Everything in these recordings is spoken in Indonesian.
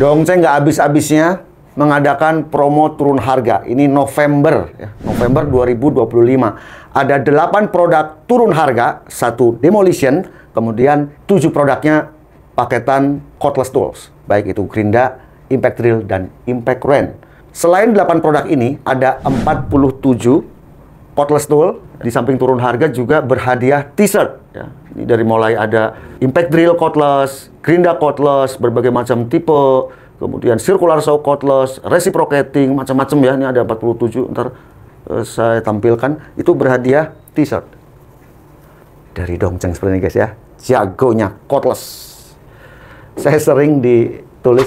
Dongceng nggak habis-habisnya mengadakan promo turun harga. Ini November, ya, November 2025. Ada 8 produk turun harga, 1 demolition, kemudian 7 produknya paketan cordless tools, baik itu Grinda, Impact Drill, dan Impact Wrench. Selain 8 produk ini, ada 47 cordless tool. Di samping turun harga juga berhadiah t-shirt. Ya. Ini dari mulai ada Impact Drill cordless, Grinda cordless, berbagai macam tipe, kemudian circular saw cordless, reciprocating, macam-macam ya. Ini ada 47, ntar saya tampilkan. Itu berhadiah t-shirt dari Dongceng seperti ini guys ya. Jagonya cordless. Saya sering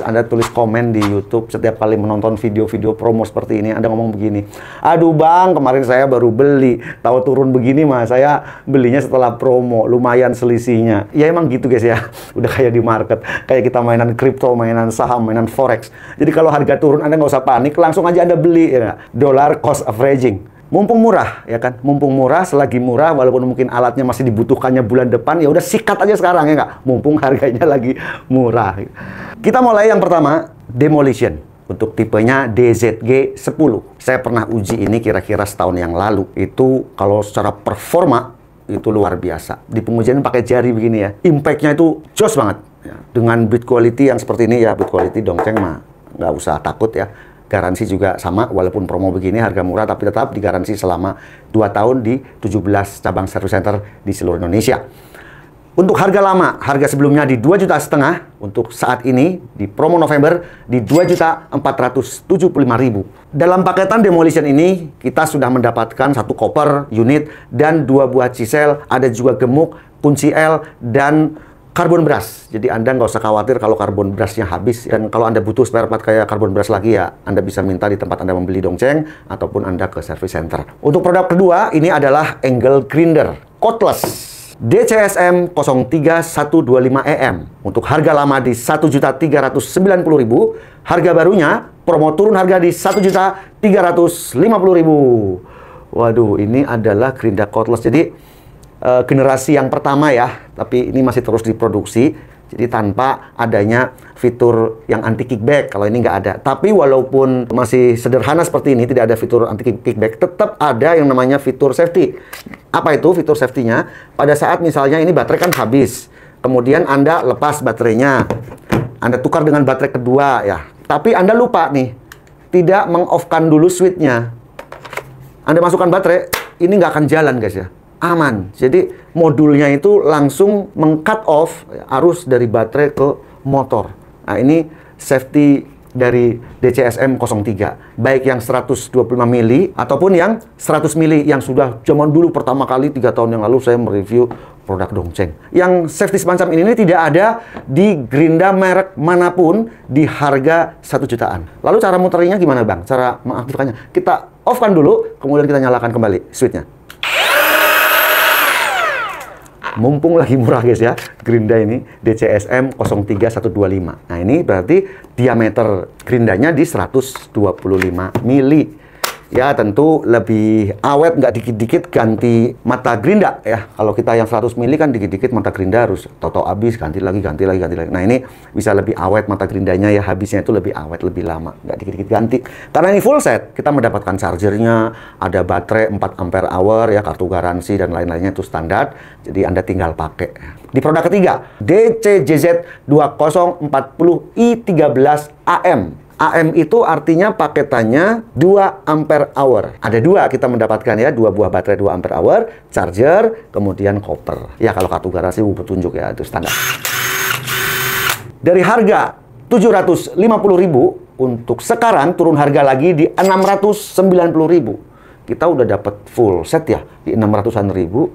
Anda tulis komen di YouTube setiap kali menonton video-video promo seperti ini. Anda ngomong begini, aduh bang, kemarin saya baru beli, tahu turun begini mah saya belinya setelah promo, lumayan selisihnya. Ya emang gitu guys ya, udah kayak di market, kayak kita mainan kripto, mainan saham, mainan forex. Jadi kalau harga turun Anda nggak usah panik, langsung aja Anda beli ya. Dollar cost averaging. Mumpung murah, ya kan? Mumpung murah, selagi murah, walaupun mungkin alatnya masih dibutuhkannya bulan depan, ya udah sikat aja sekarang ya nggak? Mumpung harganya lagi murah. Kita mulai yang pertama, demolition. Untuk tipenya DZG 10. Saya pernah uji ini kira-kira setahun yang lalu. Itu kalau secara performa, itu luar biasa. Di pengujian pakai jari begini ya. Impact-nya itu jos banget. Ya. Dengan build quality yang seperti ini ya, build quality Dongceng mah nggak usah takut ya. Garansi juga sama, walaupun promo begini harga murah, tapi tetap digaransi selama 2 tahun di 17 cabang service center di seluruh Indonesia. Untuk harga lama, harga sebelumnya di 2,5 juta, untuk saat ini di promo November di 2.475.000. Dalam paketan demolition ini, kita sudah mendapatkan 1 koper unit dan 2 buah chisel, ada juga gemuk, kunci L, dan karbon brush. Jadi Anda nggak usah khawatir kalau karbon brushnya habis. Dan kalau Anda butuh spare part kayak karbon brush lagi ya, Anda bisa minta di tempat Anda membeli Dongceng ataupun Anda ke service center. Untuk produk kedua, ini adalah angle grinder cordless DCSM 03125EM. Untuk harga lama di 1.390.000, harga barunya promo turun harga di 1.350.000. Waduh, ini adalah Grinda cordless. Jadi generasi yang pertama ya, tapi ini masih terus diproduksi, jadi tanpa adanya fitur yang anti kickback. Kalau ini nggak ada. Tapi walaupun masih sederhana seperti ini, tidak ada fitur anti kickback, tetap ada yang namanya fitur safety. Apa itu fitur safety-nya? Pada saat misalnya ini baterai kan habis, kemudian Anda lepas baterainya, Anda tukar dengan baterai kedua ya, tapi Anda lupa nih, tidak meng-off-kan dulu switch-nya. Anda masukkan baterai, ini nggak akan jalan guys ya. Aman. Jadi modulnya itu langsung meng-cut off arus dari baterai ke motor. Nah, ini safety dari DCSM 03. Baik yang 125 mili ataupun yang 100 mili yang sudah zaman dulu pertama kali 3 tahun yang lalu saya mereview produk Dongceng. Yang safety semacam ini tidak ada di Grinda merek manapun di harga 1 jutaan. Lalu cara muterinya gimana Bang? Cara mengaktifkannya? Kita off-kan dulu, kemudian kita nyalakan kembali switch-nya. Mumpung lagi murah guys ya, Grinda ini DCSM 03125. Nah ini berarti diameter Grindanya di 125 mili. Ya tentu lebih awet, nggak dikit-dikit ganti mata Grinda ya. Kalau kita yang 100 mili kan dikit-dikit mata Grinda harus toto habis, ganti lagi. Nah ini bisa lebih awet mata Grindanya ya, habisnya itu lebih awet, lebih lama, nggak dikit-dikit ganti. Karena ini full set, kita mendapatkan chargernya, ada baterai 4 ampere hour ya, kartu garansi dan lain-lainnya itu standar. Jadi Anda tinggal pakai. Di produk ketiga, DCJZ 2040i13AM. AM itu artinya paketannya 2 ampere hour. Ada 2 kita mendapatkan ya, 2 buah baterai 2 ampere hour, charger, kemudian koper. Ya kalau kartu garansi petunjuk ya, itu standar. Dari harga 750.000 untuk sekarang turun harga lagi di 690.000. Kita udah dapat full set ya di 600-an ribu.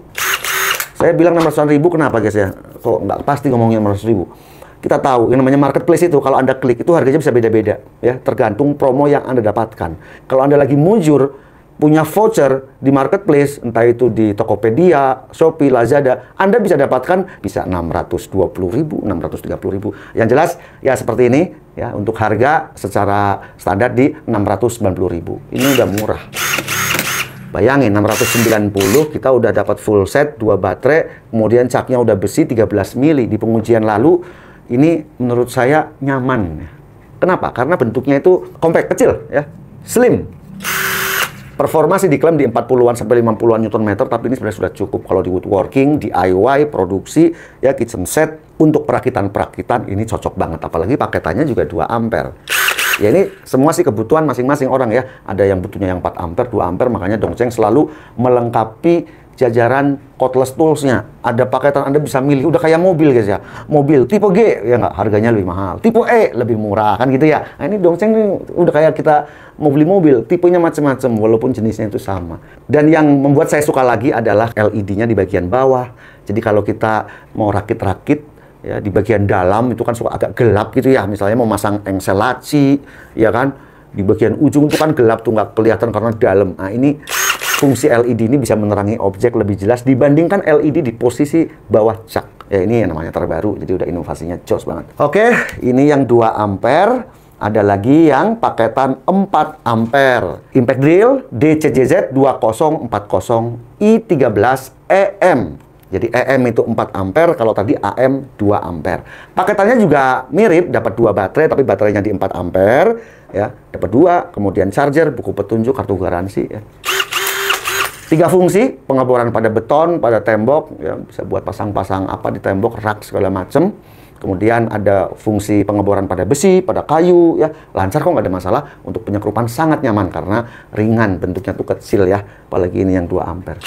Saya bilang 600-an ribu kenapa guys ya? Kok nggak pasti ngomongnya 600.000? Kita tahu yang namanya marketplace itu kalau Anda klik itu harganya bisa beda-beda ya, tergantung promo yang Anda dapatkan. Kalau Anda lagi mujur punya voucher di marketplace, entah itu di Tokopedia, Shopee, Lazada, Anda bisa dapatkan bisa 620.000, 630.000. Yang jelas ya seperti ini ya, untuk harga secara standar di 690.000. Ini udah murah. Bayangin 690 kita udah dapat full set 2 baterai, kemudian caknya udah besi 13 mili. Di pengujian lalu ini menurut saya nyaman. Kenapa? Karena bentuknya itu compact, kecil ya, slim. Performa sih diklaim di 40-an sampai 50-an Nm, tapi ini sebenarnya sudah cukup kalau di woodworking, DIY, produksi, ya kitchen set, untuk perakitan-perakitan ini cocok banget. Apalagi paketannya juga 2 ampere. Ya ini semua sih kebutuhan masing-masing orang ya. Ada yang butuhnya yang 4 ampere, 2 ampere, makanya Dongcheng selalu melengkapi jajaran cordless tools-nya. Ada paketan Anda bisa milih, udah kayak mobil guys ya. Mobil tipe G, ya nggak, harganya lebih mahal. Tipe E, lebih murah, kan gitu ya. Nah ini Dongcheng ini udah kayak kita mau beli mobil, tipenya macam-macam, walaupun jenisnya itu sama. Dan yang membuat saya suka lagi adalah LED-nya di bagian bawah. Jadi kalau kita mau rakit-rakit, ya di bagian dalam itu kan suka agak gelap gitu ya. Misalnya mau masang engsel laci, ya kan, di bagian ujung itu kan gelap tuh, nggak kelihatan karena dalam. Nah ini fungsi LED ini bisa menerangi objek lebih jelas dibandingkan LED di posisi bawah cak. Ya ini yang namanya terbaru, jadi udah inovasinya jos banget. Oke, ini yang 2 ampere. Ada lagi yang paketan 4 ampere. Impact drill DCJZ 2040 I13 EM. Jadi EM itu 4 ampere, kalau tadi AM 2 ampere. Paketannya juga mirip, dapat 2 baterai, tapi baterainya di 4 ampere. Ya, dapat 2, kemudian charger, buku petunjuk, kartu garansi. Ya. 3 fungsi, pengeboran pada beton, pada tembok, ya, bisa buat pasang-pasang apa di tembok, rak segala macam. Kemudian ada fungsi pengeboran pada besi, pada kayu, ya lancar kok, nggak ada masalah. Untuk penyekrupan sangat nyaman karena ringan, bentuknya tuh kecil ya, apalagi ini yang 2 ampere.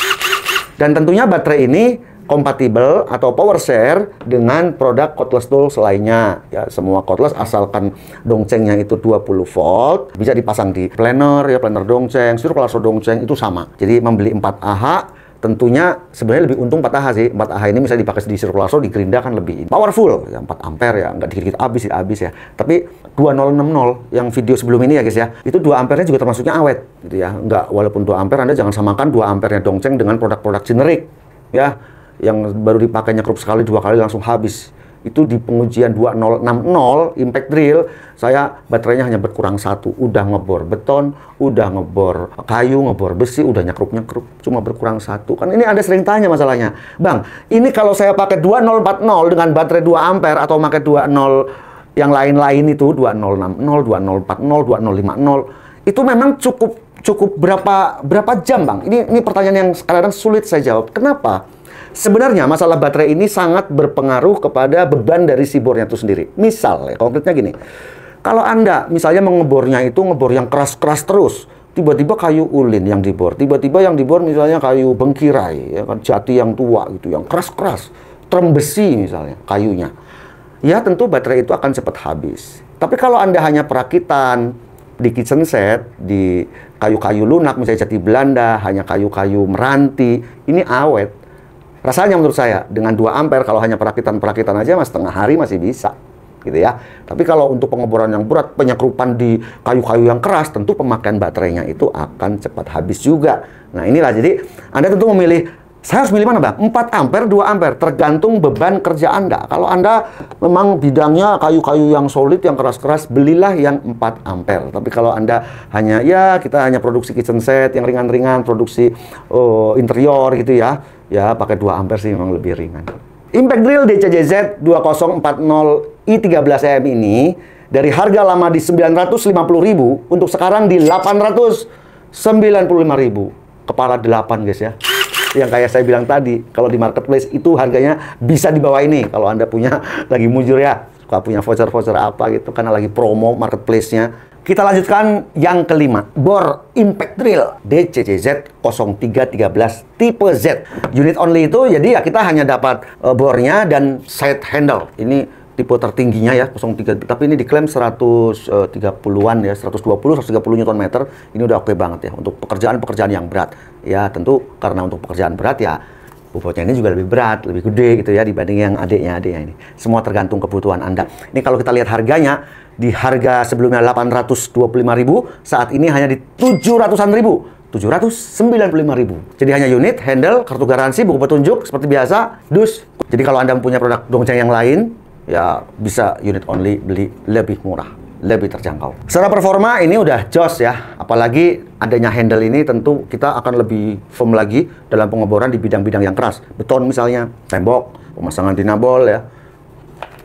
Dan tentunya baterai ini kompatibel atau power share dengan produk cordless tools lainnya. Ya, semua cordless asalkan Dongchengnya itu 20 volt, bisa dipasang di planer, ya planer Dongcheng, Circular Saw Dongcheng itu sama. Jadi membeli 4 AH, tentunya sebenarnya lebih untung 4 AH sih. 4 AH ini bisa dipakai di Circular Saw, di Gerinda kan lebih powerful. Ya 4 ampere ya, nggak dikit-dikit habis ya. Tapi 2060 yang video sebelum ini ya guys ya, itu 2 ampernya juga termasuknya awet gitu ya. Nggak, walaupun 2 ampere Anda jangan samakan 2 ampernya Dongcheng dengan produk-produk generik ya, yang baru dipakai nyekrup sekali 2 kali langsung habis. Itu di pengujian 2060 impact drill, saya baterainya hanya berkurang 1, udah ngebor beton, udah ngebor kayu, ngebor besi, udah nyekrup-nyekrup, cuma berkurang 1. Kan ini Anda sering tanya masalahnya, Bang, ini kalau saya pakai 2040 dengan baterai 2 ampere atau pakai 20 yang lain-lain itu 2060, 2040, 2050, itu memang cukup berapa jam, Bang? Ini pertanyaan yang kadang-kadang sulit saya jawab. Kenapa? Sebenarnya masalah baterai ini sangat berpengaruh kepada beban dari si bornya itu sendiri. Misal, ya, konkretnya gini. Kalau Anda misalnya mengebornya itu ngebor yang keras-keras terus, tiba-tiba kayu ulin yang dibor, tiba-tiba yang dibor misalnya kayu bengkirai, ya kan, jati yang tua gitu, yang keras-keras, trem besi misalnya kayunya. Ya tentu baterai itu akan cepat habis. Tapi kalau Anda hanya perakitan di kitchen set, di kayu-kayu lunak, misalnya jati Belanda, hanya kayu-kayu meranti, ini awet. Rasanya menurut saya, dengan 2 ampere kalau hanya perakitan-perakitan aja mas setengah hari masih bisa, gitu ya. Tapi kalau untuk pengeboran yang berat, penyekrupan di kayu-kayu yang keras, tentu pemakaian baterainya itu akan cepat habis juga. Nah inilah, jadi Anda tentu memilih, saya harus milih mana Bang? 4 ampere, 2 ampere, tergantung beban kerja Anda. Kalau Anda memang bidangnya kayu-kayu yang solid, yang keras-keras, belilah yang 4 ampere. Tapi kalau Anda hanya, ya kita hanya produksi kitchen set, yang ringan-ringan, produksi interior gitu ya, ya pakai 2 ampere sih memang lebih ringan. Impact drill DCJZ 2040 I13EM ini dari harga lama di 950.000 untuk sekarang di 895.000. Kepala 8 guys ya. Yang kayak saya bilang tadi, kalau di marketplace itu harganya bisa di bawah ini. Kalau Anda punya lagi mujur ya, suka punya voucher-voucher apa gitu karena lagi promo marketplace-nya. Kita lanjutkan yang kelima, bor impact drill DCJZ 0313 tipe Z. Unit only itu jadi ya kita hanya dapat bornya dan side handle. Ini tipe tertingginya ya 03, tapi ini diklaim 130-an ya, 120 Nm. Ini udah oke banget ya untuk pekerjaan-pekerjaan yang berat. Ya tentu karena untuk pekerjaan berat ya bobotnya ini juga lebih berat, lebih gede gitu ya dibanding yang adiknya ini. Semua tergantung kebutuhan Anda. Ini kalau kita lihat harganya, di harga sebelumnya 825.000, saat ini hanya di 700-an ribu. 795.000. Jadi hanya unit, handle, kartu garansi, buku petunjuk seperti biasa, dus. Jadi kalau Anda punya produk Dongcheng yang lain, ya bisa unit only, beli lebih murah, lebih terjangkau. Secara performa ini udah jos ya. Apalagi adanya handle ini tentu kita akan lebih firm lagi dalam pengeboran di bidang-bidang yang keras. Beton misalnya, tembok, pemasangan dinabol ya.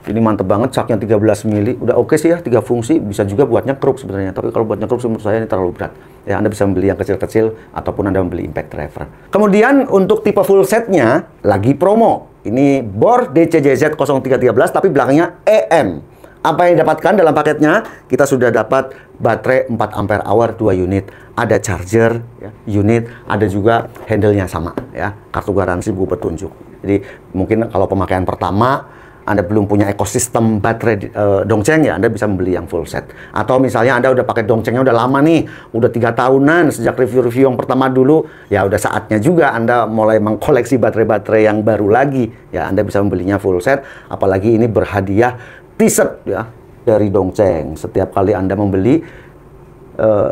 Ini mantep banget, caknya 13 mili. Udah oke sih ya, 3 fungsi. Bisa juga buatnya kruk sebenarnya. Tapi kalau buatnya kruk menurut saya ini terlalu berat. Ya, Anda bisa membeli yang kecil-kecil ataupun Anda membeli impact driver. Kemudian untuk tipe full setnya lagi promo. Ini bor DCJZ0313 tapi belakangnya EM. Apa yang didapatkan dalam paketnya? Kita sudah dapat baterai 4 ampere hour 2 unit. Ada charger ya, unit, ada juga handle-nya sama ya. Kartu garansi, buku petunjuk. Jadi mungkin kalau pemakaian pertama Anda belum punya ekosistem baterai Dongcheng ya, Anda bisa membeli yang full set. Atau misalnya Anda udah pakai Dongchengnya udah lama nih, udah 3 tahunan sejak review-review yang pertama dulu, ya udah saatnya juga Anda mulai mengkoleksi baterai-baterai yang baru lagi. Ya, Anda bisa membelinya full set, apalagi ini berhadiah t-shirt ya dari Dongcheng. Setiap kali Anda membeli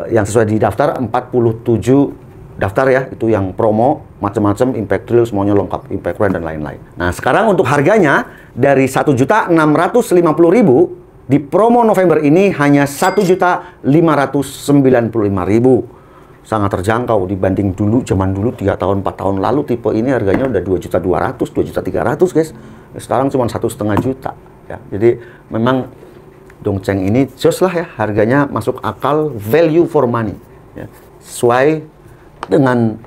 yang sesuai di daftar 47 daftar ya, itu yang promo, macam-macam, impact drill, semuanya lengkap, impact run dan lain-lain. Nah, sekarang untuk harganya dari 1.650.000 di promo November ini hanya 1.595.000. Sangat terjangkau dibanding dulu, zaman dulu 3 tahun 4 tahun lalu tipe ini harganya udah 2.200.000, 2.300.000 guys. Sekarang cuma 1,5 juta ya. Jadi memang Dongcheng ini jos lah ya, harganya masuk akal, value for money ya. Sesuai dengan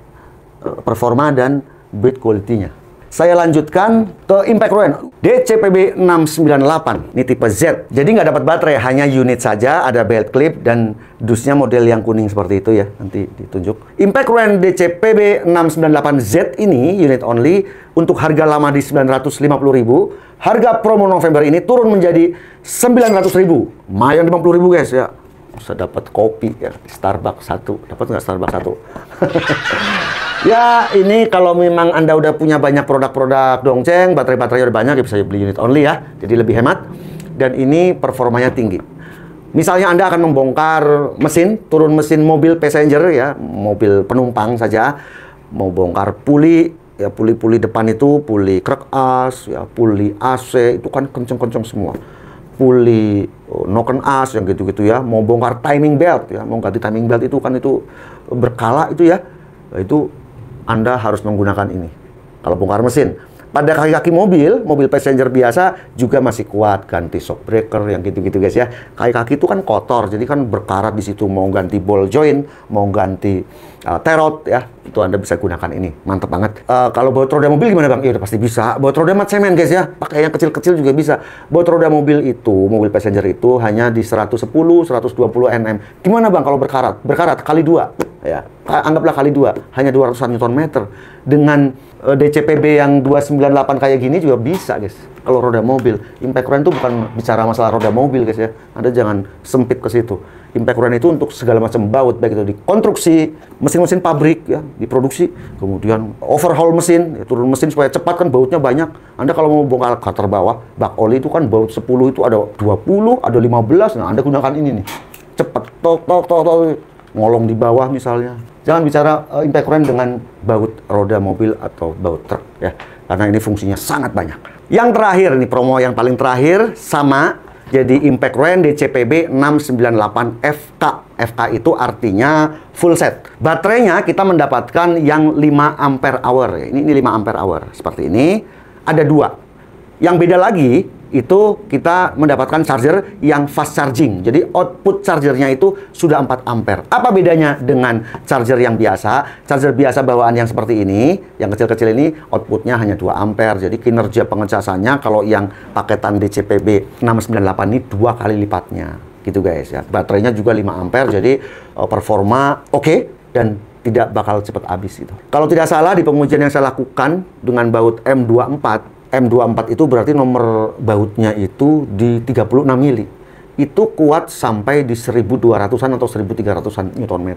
performa dan build quality-nya. Saya lanjutkan ke Impact Run DCPB 698. Ini tipe Z. Jadi nggak dapat baterai, hanya unit saja, ada belt clip dan dusnya model yang kuning seperti itu ya. Nanti ditunjuk. Impact Run DCPB 698Z ini unit only untuk harga lama di 950.000. Harga promo November ini turun menjadi 900.000. Lumayan 50.000 guys ya. Bisa dapat kopi ya, Starbucks 1. Dapat nggak Starbucks 1? Ya, ini kalau memang Anda udah punya banyak produk-produk Dongcheng, baterai-baterainya udah banyak, ya bisa beli unit only ya. Jadi lebih hemat. Dan ini performanya tinggi. Misalnya Anda akan membongkar mesin, turun mesin mobil passenger ya, mobil penumpang saja. Mau bongkar puli, ya puli-puli depan itu, puli krek as, ya puli AC, itu kan kenceng-kenceng semua. Puli noken as yang gitu-gitu ya, mau bongkar timing belt ya, mau ganti timing belt itu kan itu berkala itu ya, itu Anda harus menggunakan ini kalau bongkar mesin. Pada kaki-kaki mobil passenger biasa juga masih kuat, ganti shock breaker yang gitu-gitu guys ya. Kaki-kaki itu kan kotor, jadi kan berkarat di situ. Mau ganti ball joint, mau ganti terot ya, itu Anda bisa gunakan ini. Mantap banget. Kalau baut roda mobil gimana bang? Ya udah pasti bisa. Baut roda mat semen guys ya, pakai yang kecil-kecil juga bisa. Baut roda mobil itu, mobil passenger itu hanya di 110, 120 Nm. Gimana bang kalau berkarat? Berkarat kali 2 ya. Anggaplah kali 2, hanya 200-an Nm. Dengan DCPB yang 298 kayak gini juga bisa guys. Kalau roda mobil, Impact Run itu bukan bicara masalah roda mobil guys ya. Anda jangan sempit ke situ. Impact Run itu untuk segala macam baut, baik itu di konstruksi, mesin-mesin pabrik ya, diproduksi, kemudian overhaul mesin, ya, turun mesin supaya cepat kan bautnya banyak. Anda kalau mau bongkar cutter bawah, bak oli itu kan baut 10 itu ada 20, ada 15. Nah, Anda gunakan ini nih. Cepat tok ngolong di bawah misalnya. Jangan bicara Impact Run dengan baut roda mobil atau baut truk ya, karena ini fungsinya sangat banyak. Yang terakhir, ini promo yang paling terakhir sama, jadi Impact Run DCPB 698FK. FK itu artinya full set. Baterainya kita mendapatkan yang 5 ampere hour. Ini 5 ampere hour. Seperti ini. Ada 2. Yang beda lagi, itu kita mendapatkan charger yang fast charging. Jadi output chargernya itu sudah 4 ampere. Apa bedanya dengan charger yang biasa? Charger biasa bawaan yang seperti ini, yang kecil-kecil ini, outputnya hanya 2 ampere. Jadi kinerja pengecasannya kalau yang paketan DCPB 698 ini 2 kali lipatnya. Gitu guys ya. Baterainya juga 5 ampere, jadi performa oke dan tidak bakal cepat habis gitu. Kalau tidak salah di pengujian yang saya lakukan dengan baut M24 itu berarti nomor bautnya itu di 36 mili. Itu kuat sampai di 1200-an atau 1300-an Nm.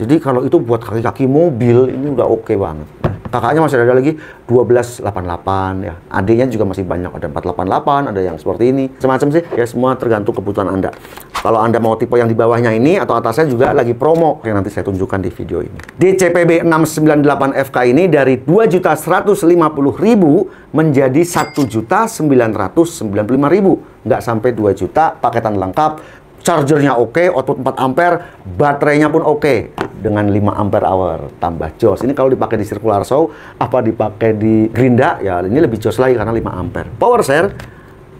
Jadi kalau itu buat kaki-kaki mobil ini udah oke banget. Kakaknya masih ada lagi 1288 ya. Adiknya juga masih banyak, ada 488, ada yang seperti ini. Semacam sih ya, semua tergantung kebutuhan Anda. Kalau Anda mau tipe yang di bawahnya ini atau atasnya juga lagi promo yang nanti saya tunjukkan di video ini. DCPB 698FK ini dari 2.150.000 menjadi 1.995.000. Nggak sampai 2 juta, paketan lengkap. Chargernya oke, output 4 ampere, baterainya pun oke dengan 5 ampere hour, tambah jos. Ini kalau dipakai di circular saw, apa dipakai di gerinda, ya ini lebih jos lagi karena 5 ampere. Power share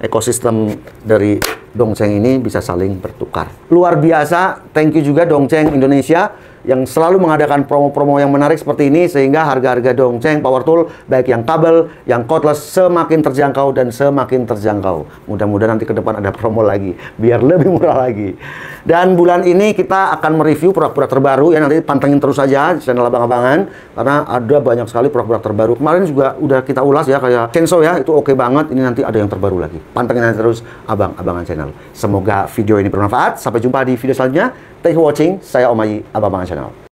ekosistem dari Dongceng ini bisa saling bertukar. Luar biasa, thank you juga Dongceng Indonesia yang selalu mengadakan promo-promo yang menarik seperti ini sehingga harga-harga Dongceng Power Tool baik yang kabel, yang cordless semakin terjangkau dan semakin terjangkau. Mudah-mudahan nanti ke depan ada promo lagi biar lebih murah lagi. Dan bulan ini kita akan mereview produk-produk terbaru ya, nanti pantengin terus saja di channel Abang-abangan karena ada banyak sekali produk-produk terbaru. Kemarin juga udah kita ulas ya kayak Kenso ya, itu oke banget. Ini nanti ada yang terbaru lagi. Pantengin nanti terus Abang-abangan channel. Semoga video ini bermanfaat. Sampai jumpa di video selanjutnya. Thank you for watching. Saya Om Ayi, Abang-abangan channel.